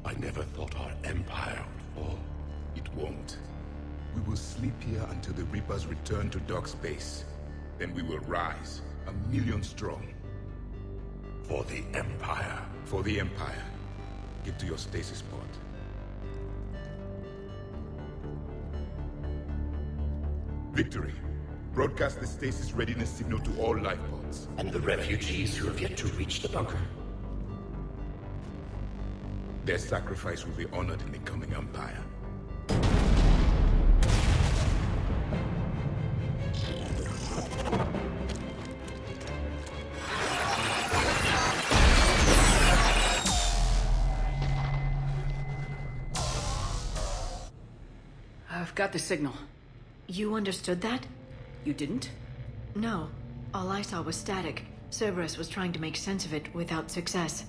I never thought our empire would fall. It won't. We will sleep here until the Reapers return to dark space. Then we will rise, 1,000,000 strong. For the empire. For the empire. Get to your stasis pod. Victory. Broadcast the stasis readiness signal to all life pods. And the refugees who have yet to reach the bunker. Their sacrifice will be honored in the coming empire. I've got the signal. You understood that? You didn't? No. All I saw was static. Cerberus was trying to make sense of it without success.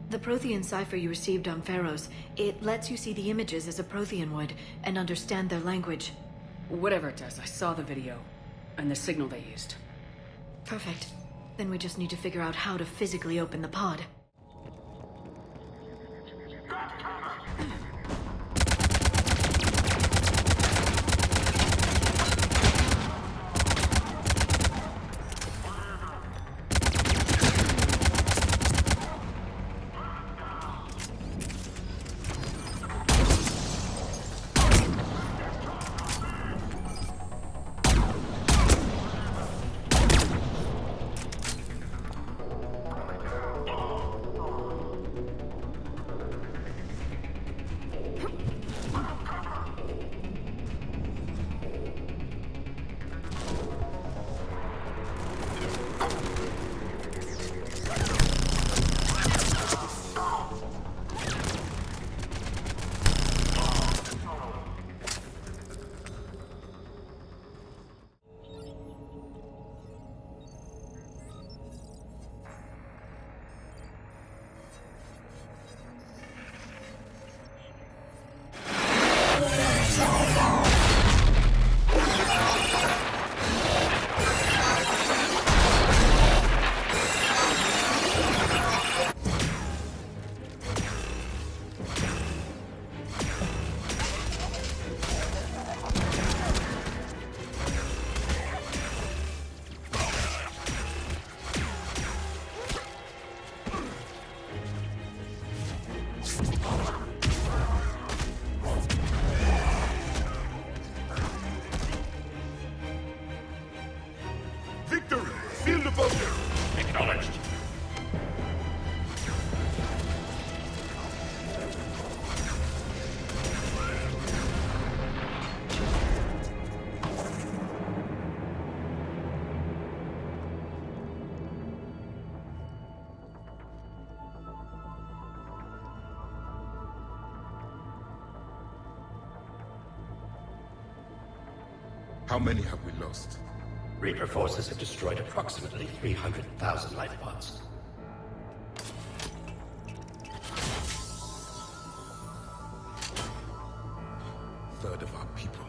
The Prothean cipher you received on Pharaohs, it lets you see the images as a Prothean would, and understand their language. Whatever it does, I saw the video. And the signal they used. Perfect. Then we just need to figure out how to physically open the pod. How many have we lost? Reaper forces have destroyed approximately 300,000 life pods. Third of our people.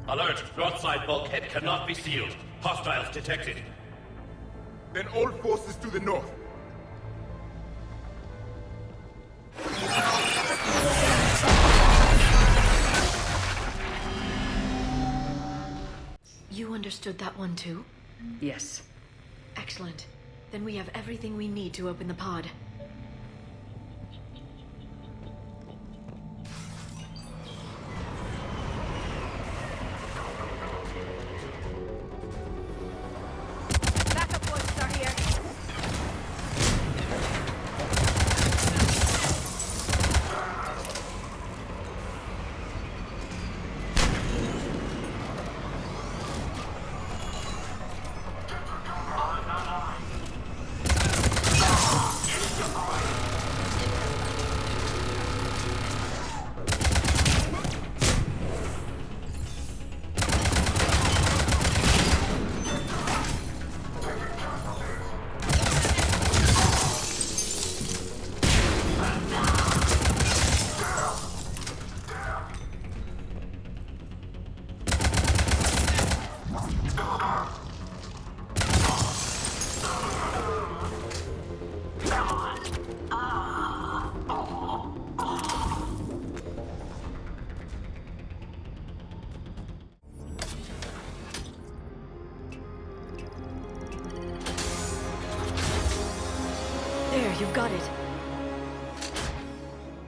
Alert! Broadside bulkhead cannot be sealed. Hostiles detected. Then all forces to the north. You understood that one too? Yes. Excellent. Then we have everything we need to open the pod. Backup forces are here. I've got it.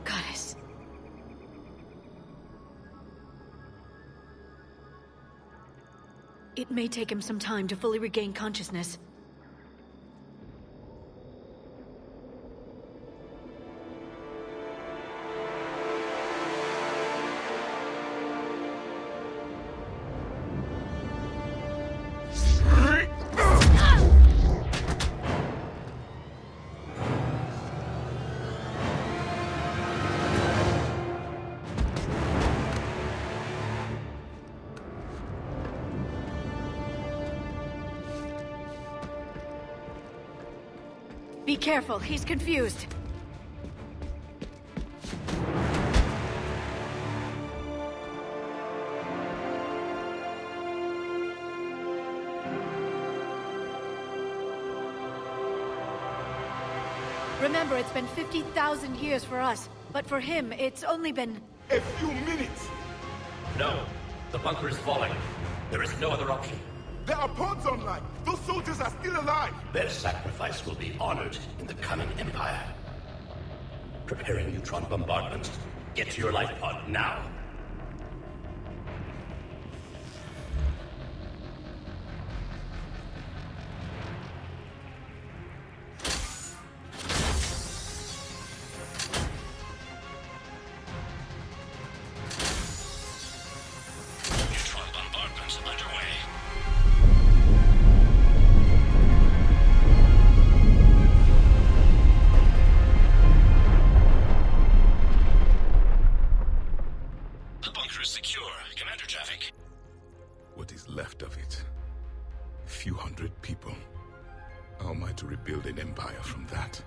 Goddess. It may take him some time to fully regain consciousness. Be careful, he's confused. Remember, it's been 50,000 years for us, but for him, it's only been... A few minutes! No. The bunker is falling. There is no other option. There are pods online! Those soldiers are still alive! Their sacrifice will be honored in the coming Empire. Preparing neutron bombardment. Get to your life pod now. Neutron bombardment underway. The bunker is secure. Commander traffic. What is left of it? A few hundred people. How am I to rebuild an empire from that?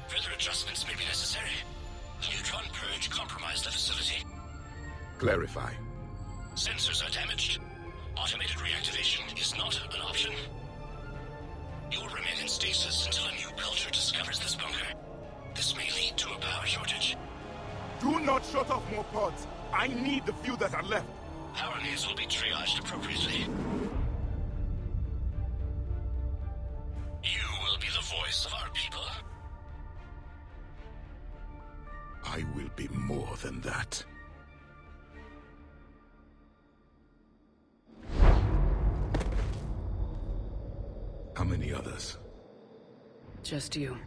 Further adjustments may be necessary. The neutron purge compromised the facility. Clarify. Sensors are damaged. Automated reactivation is not an option. You'll remain in stasis until a new culture discovers this bunker. This may lead to a power shortage. Do not shut off more pods! I need the few that are left! Power needs will be triaged appropriately. You will be the voice of our people. I will be more than that. How many others? Just you.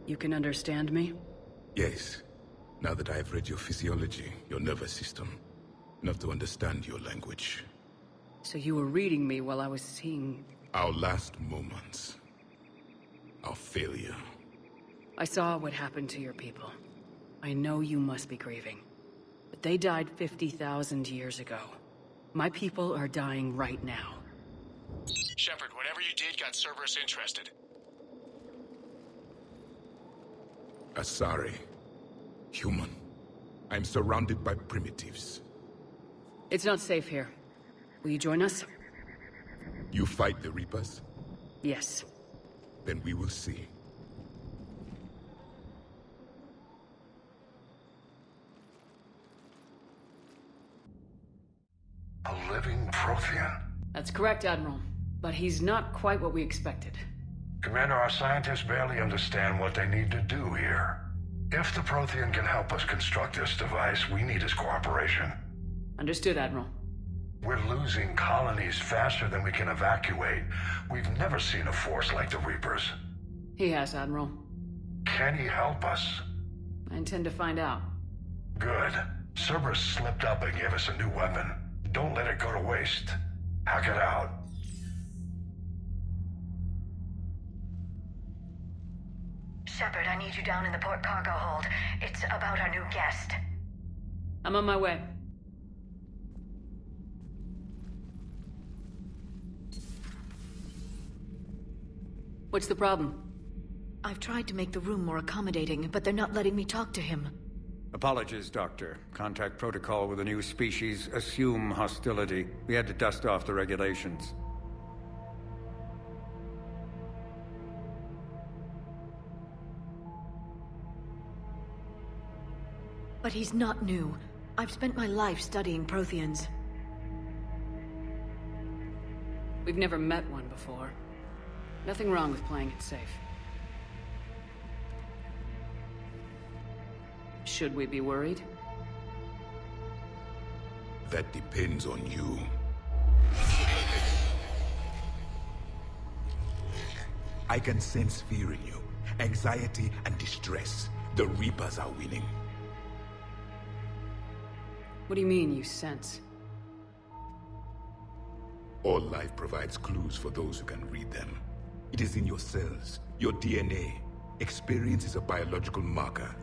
You can understand me? Yes. Now that I have read your physiology, your nervous system, enough to understand your language. So you were reading me while I was seeing... Our last moments. Our failure. I saw what happened to your people. I know you must be grieving. But they died 50,000 years ago. My people are dying right now. Shepard, whatever you did got Cerberus interested. Asari. Human. I'm surrounded by primitives. It's not safe here. Will you join us? You fight the Reapers? Yes. Then we will see. A living Prothean? That's correct, Admiral. But he's not quite what we expected. Commander, our scientists barely understand what they need to do here. If the Prothean can help us construct this device, we need his cooperation. Understood, Admiral. We're losing colonies faster than we can evacuate. We've never seen a force like the Reapers. He has, Admiral. Can he help us? I intend to find out. Good. Cerberus slipped up and gave us a new weapon. Don't let it go to waste. Hack it out. Shepard, I need you down in the port cargo hold. It's about our new guest. I'm on my way. What's the problem? I've tried to make the room more accommodating, but they're not letting me talk to him. Apologies, Doctor. Contact protocol with a new species. Assume hostility. We had to dust off the regulations. But he's not new. I've spent my life studying Protheans. We've never met one before. Nothing wrong with playing it safe. Should we be worried? That depends on you. I can sense fear in you, anxiety and distress. The Reapers are winning. What do you mean, you sense? All life provides clues for those who can read them. It is in your cells, your DNA. Experience is a biological marker.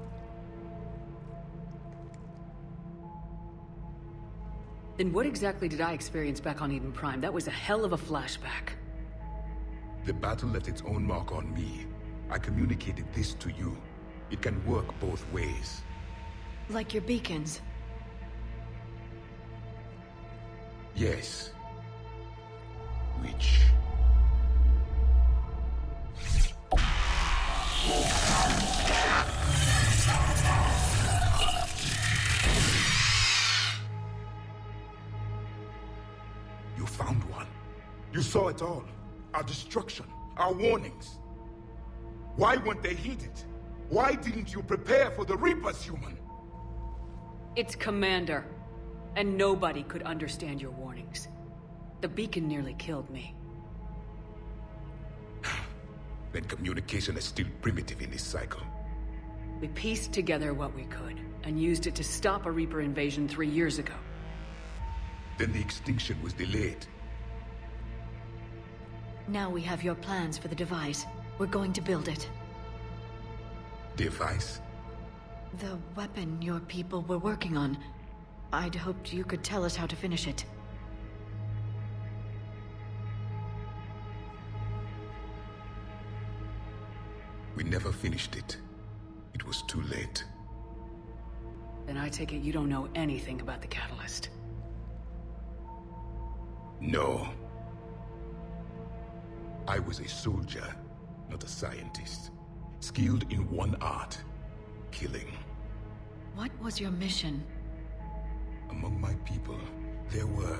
Then what exactly did I experience back on Eden Prime? That was a hell of a flashback. The battle left its own mark on me. I communicated this to you. It can work both ways. Like your beacons. Yes. Which... You found one. You saw it all. Our destruction, our warnings. Why weren't they heeded? Why didn't you prepare for the Reapers, human? It's Commander. And nobody could understand your warnings. The beacon nearly killed me. Then communication is still primitive in this cycle. We pieced together what we could, and used it to stop a Reaper invasion 3 years ago. Then the extinction was delayed. Now we have your plans for the device. We're going to build it. Device? The weapon your people were working on. I'd hoped you could tell us how to finish it. We never finished it. It was too late. Then I take it you don't know anything about the catalyst. No. I was a soldier, not a scientist. Skilled in one art, killing. What was your mission? Among my people, there were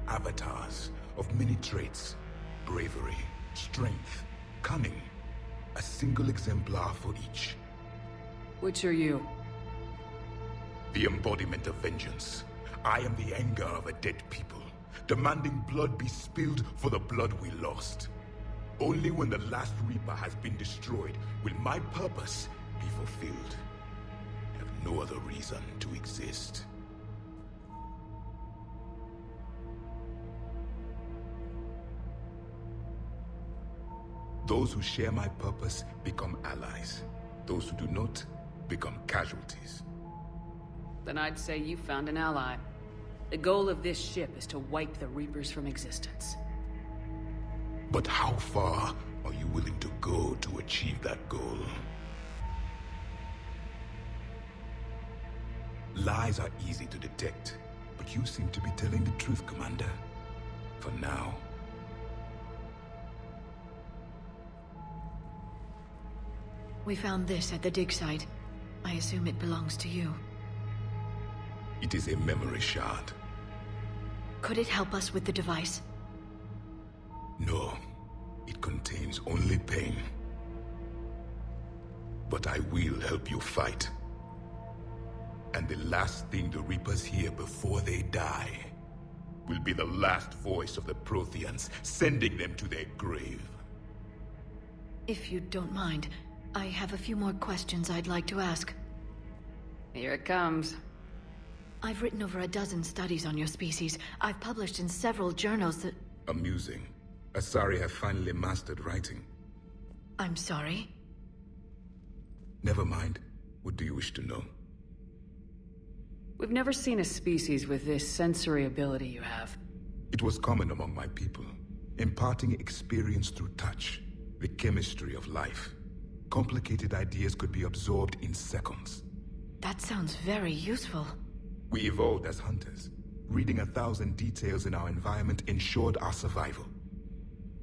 avatars of many traits. Bravery, strength, cunning. A single exemplar for each. Which are you? The embodiment of vengeance. I am the anger of a dead people, demanding blood be spilled for the blood we lost. Only when the last Reaper has been destroyed will my purpose be fulfilled. I have no other reason to exist. Those who share my purpose become allies. Those who do not become casualties. Then I'd say you found an ally. The goal of this ship is to wipe the Reapers from existence. But how far are you willing to go to achieve that goal? Lies are easy to detect, but you seem to be telling the truth, Commander. For now. We found this at the dig site. I assume it belongs to you. It is a memory shard. Could it help us with the device? No, it contains only pain. But I will help you fight. And the last thing the Reapers hear before they die will be the last voice of the Protheans, sending them to their grave. If you don't mind, I have a few more questions I'd like to ask. Here it comes. I've written over a dozen studies on your species. I've published in several journals that... Amusing. Asari have finally mastered writing. I'm sorry? Never mind. What do you wish to know? We've never seen a species with this sensory ability you have. It was common among my people, imparting experience through touch, the chemistry of life. Complicated ideas could be absorbed in seconds. That sounds very useful. We evolved as hunters. Reading 1,000 details in our environment ensured our survival.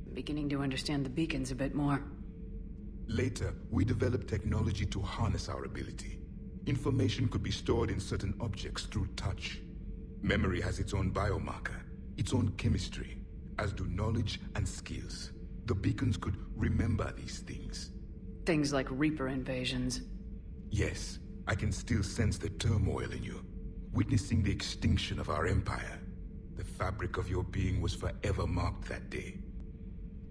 I'm beginning to understand the beacons a bit more. Later, we developed technology to harness our ability. Information could be stored in certain objects through touch. Memory has its own biomarker, its own chemistry, as do knowledge and skills. the beacons could remember these things. Things like Reaper invasions. Yes, I can still sense the turmoil in you, witnessing the extinction of our empire. The fabric of your being was forever marked that day.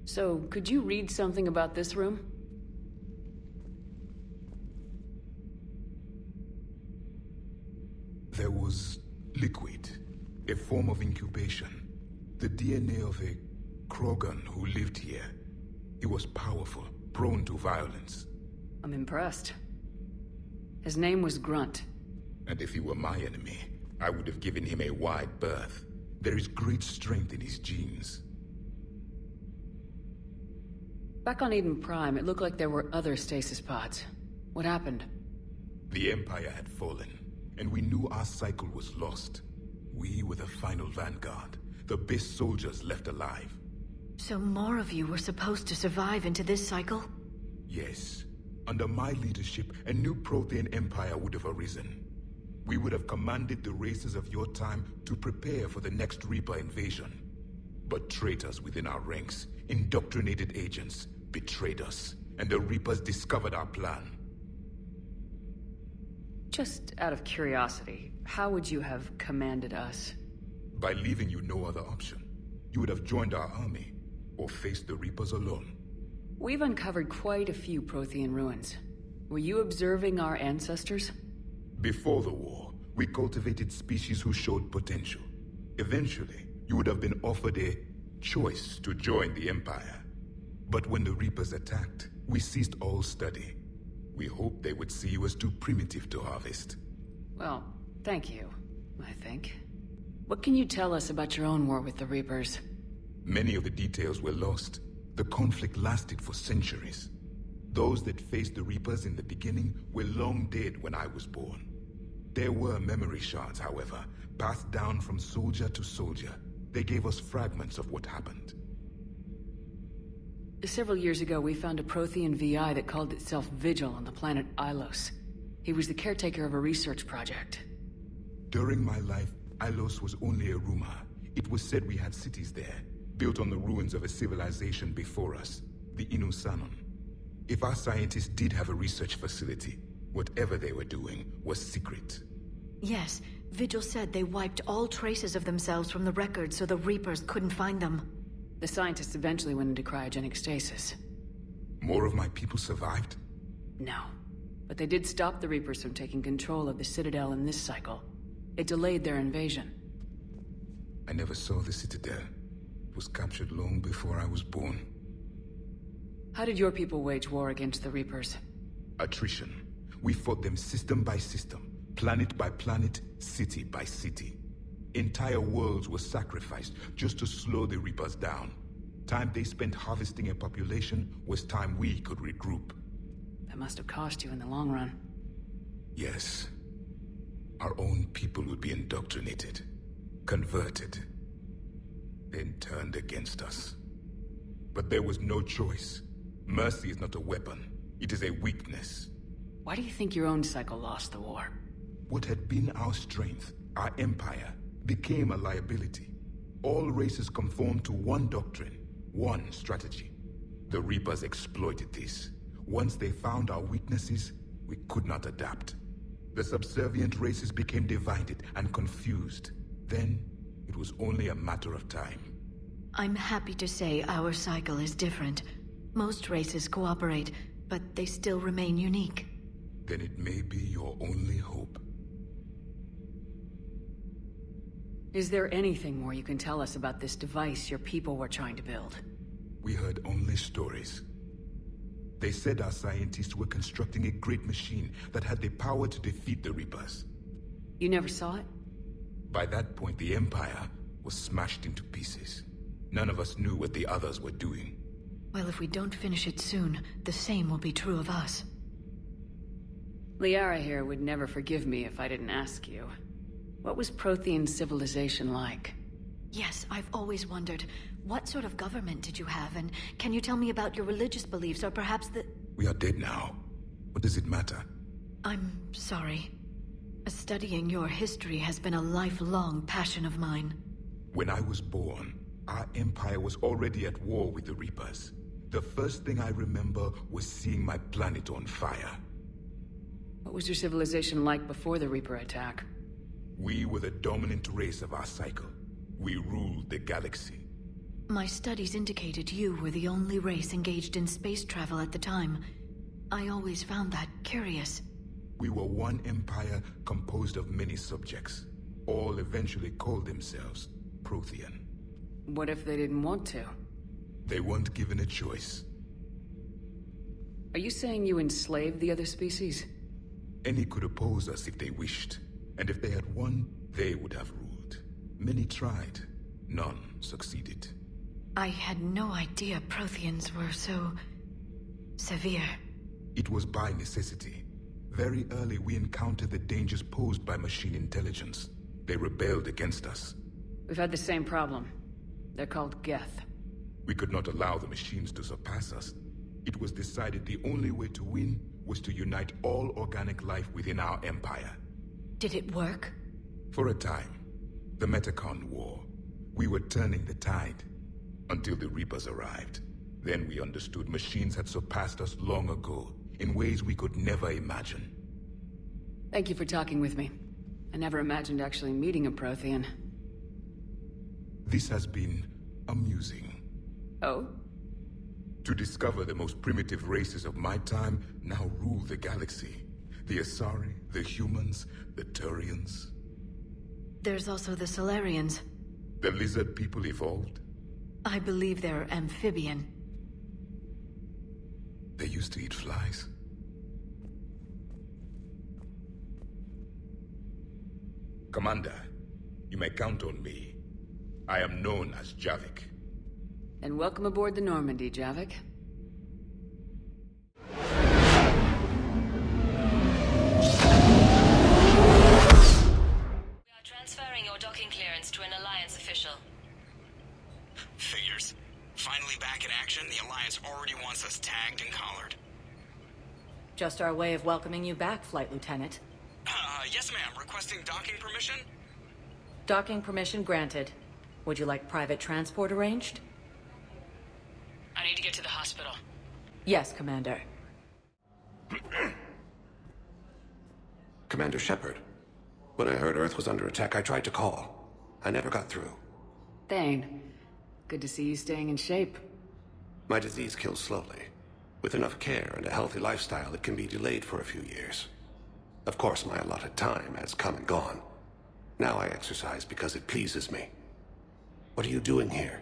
So, could you read something about this room? There was liquid, a form of incubation. The DNA of a Krogan who lived here. He was powerful, prone to violence. I'm impressed. His name was Grunt. And if he were my enemy, I would have given him a wide berth. There is great strength in his genes. Back on Eden Prime, it looked like there were other stasis pods. What happened? The Empire had fallen, and we knew our cycle was lost. We were the final vanguard, the best soldiers left alive. So more of you were supposed to survive into this cycle? Yes. Under my leadership, a new Prothean empire would have arisen. We would have commanded the races of your time to prepare for the next Reaper invasion. But traitors within our ranks, indoctrinated agents, betrayed us, and the Reapers discovered our plan. Just out of curiosity, how would you have commanded us? By leaving you no other option. You would have joined our army, or faced the Reapers alone. We've uncovered quite a few Prothean ruins. Were you observing our ancestors? Before the war, we cultivated species who showed potential. Eventually, you would have been offered a choice to join the Empire. But when the Reapers attacked, we ceased all study. We hoped they would see you as too primitive to harvest. Well, thank you, I think. What can you tell us about your own war with the Reapers? Many of the details were lost. The conflict lasted for centuries. Those that faced the Reapers in the beginning were long dead when I was born. There were memory shards, however, passed down from soldier to soldier. They gave us fragments of what happened. Several years ago, we found a Prothean VI that called itself Vigil on the planet Ilos. He was the caretaker of a research project. During my life, Ilos was only a rumor. It was said we had cities there, built on the ruins of a civilization before us, the Inusanon. If our scientists did have a research facility, whatever they were doing was secret. Yes, Vigil said they wiped all traces of themselves from the records so the Reapers couldn't find them. The scientists eventually went into cryogenic stasis. More of my people survived? No. But they did stop the Reapers from taking control of the Citadel in this cycle. It delayed their invasion. I never saw the Citadel. It was captured long before I was born. How did your people wage war against the Reapers? Attrition. We fought them system by system, planet by planet, city by city. Entire worlds were sacrificed just to slow the Reapers down. Time they spent harvesting a population was time we could regroup. That must have cost you in the long run. Yes. Our own people would be indoctrinated, converted, then turned against us. But there was no choice. Mercy is not a weapon. It is a weakness. Why do you think your own cycle lost the war? What had been our strength, our empire, became a liability. All races conformed to one doctrine, one strategy. The Reapers exploited this. Once they found our weaknesses, we could not adapt. The subservient races became divided and confused. Then, it was only a matter of time. I'm happy to say our cycle is different. Most races cooperate, but they still remain unique. Then it may be your only hope. Is there anything more you can tell us about this device your people were trying to build? We heard only stories. They said our scientists were constructing a great machine that had the power to defeat the Reapers. You never saw it? By that point, the Empire was smashed into pieces. None of us knew what the others were doing. Well, if we don't finish it soon, the same will be true of us. Liara here would never forgive me if I didn't ask you. What was Prothean civilization like? Yes, I've always wondered, what sort of government did you have, and can you tell me about your religious beliefs, or perhaps the... We are dead now. What does it matter? I'm sorry. Studying your history has been a lifelong passion of mine. When I was born, our empire was already at war with the Reapers. The first thing I remember was seeing my planet on fire. What was your civilization like before the Reaper attack? We were the dominant race of our cycle. We ruled the galaxy. My studies indicated you were the only race engaged in space travel at the time. I always found that curious. We were one empire composed of many subjects. All eventually called themselves Prothean. What if they didn't want to? They weren't given a choice. Are you saying you enslaved the other species? Any could oppose us if they wished. And if they had won, they would have ruled. Many tried. None succeeded. I had no idea Protheans were so... severe. It was by necessity. Very early we encountered the dangers posed by machine intelligence. They rebelled against us. We've had the same problem. They're called Geth. We could not allow the machines to surpass us. It was decided the only way to win was to unite all organic life within our empire. Did it work? For a time. The Metacon War. We were turning the tide. Until the Reapers arrived. Then we understood machines had surpassed us long ago, in ways we could never imagine. Thank you for talking with me. I never imagined actually meeting a Prothean. This has been amusing. Oh? To discover the most primitive races of my time now rule the galaxy. The Asari, the humans, the Turians. There's also the Solarians. The lizard people evolved. I believe they're amphibian. They used to eat flies. Commander, you may count on me. I am known as Javik. And welcome aboard the Normandy, Javik. We are transferring your docking clearance to an Alliance official. Figures. Finally back in action, the Alliance already wants us tagged and collared. Just our way of welcoming you back, Flight Lieutenant. Yes ma'am, requesting docking permission? Docking permission granted. Would you like private transport arranged? I need to get to the hospital. Yes, Commander. Commander Shepard. When I heard Earth was under attack, I tried to call. I never got through. Thane, good to see you staying in shape. My disease kills slowly. With enough care and a healthy lifestyle, it can be delayed for a few years. Of course, my allotted time has come and gone. Now I exercise because it pleases me. What are you doing here?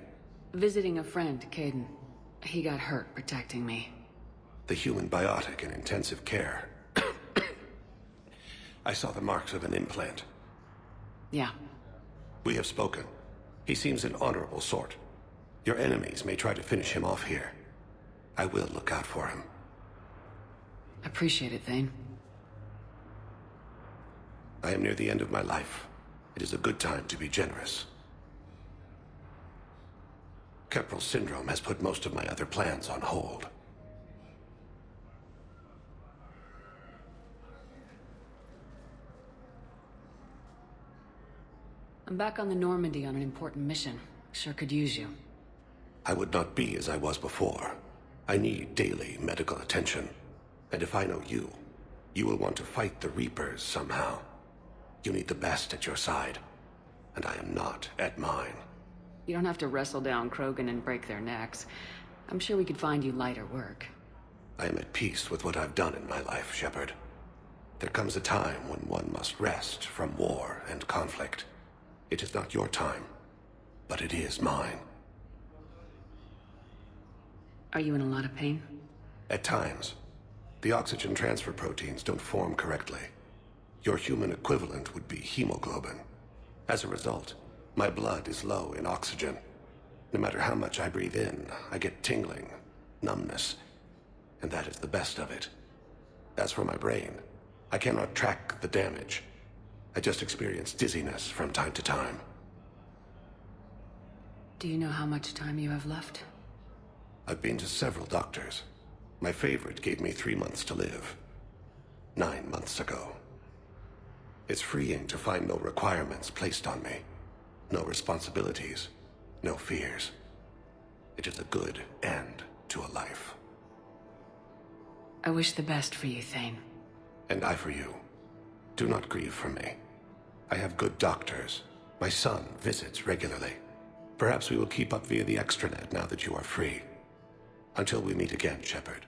Visiting a friend, Kaidan. He got hurt protecting me. The human biotic in intensive care. I saw the marks of an implant. Yeah. We have spoken. He seems an honorable sort. Your enemies may try to finish him off here. I will look out for him. Appreciate it, Thane. I am near the end of my life. It is a good time to be generous. Keprel syndrome has put most of my other plans on hold. I'm back on the Normandy on an important mission. Sure could use you. I would not be as I was before. I need daily medical attention. And if I know you, you will want to fight the Reapers somehow. You need the best at your side. And I am not at mine. You don't have to wrestle down Krogan and break their necks. I'm sure we could find you lighter work. I am at peace with what I've done in my life, Shepard. There comes a time when one must rest from war and conflict. It is not your time, but it is mine. Are you in a lot of pain? At times. The oxygen transfer proteins don't form correctly. Your human equivalent would be hemoglobin. As a result, my blood is low in oxygen. No matter how much I breathe in, I get tingling, numbness, and that is the best of it. As for my brain, I cannot track the damage. I just experience dizziness from time to time. Do you know how much time you have left? I've been to several doctors. My favorite gave me 3 months to live. 9 months ago. It's freeing to find no requirements placed on me. No responsibilities. No fears. It is a good end to a life. I wish the best for you, Thane. And I for you. Do not grieve for me. I have good doctors. My son visits regularly. Perhaps we will keep up via the extranet now that you are free. Until we meet again, Shepard.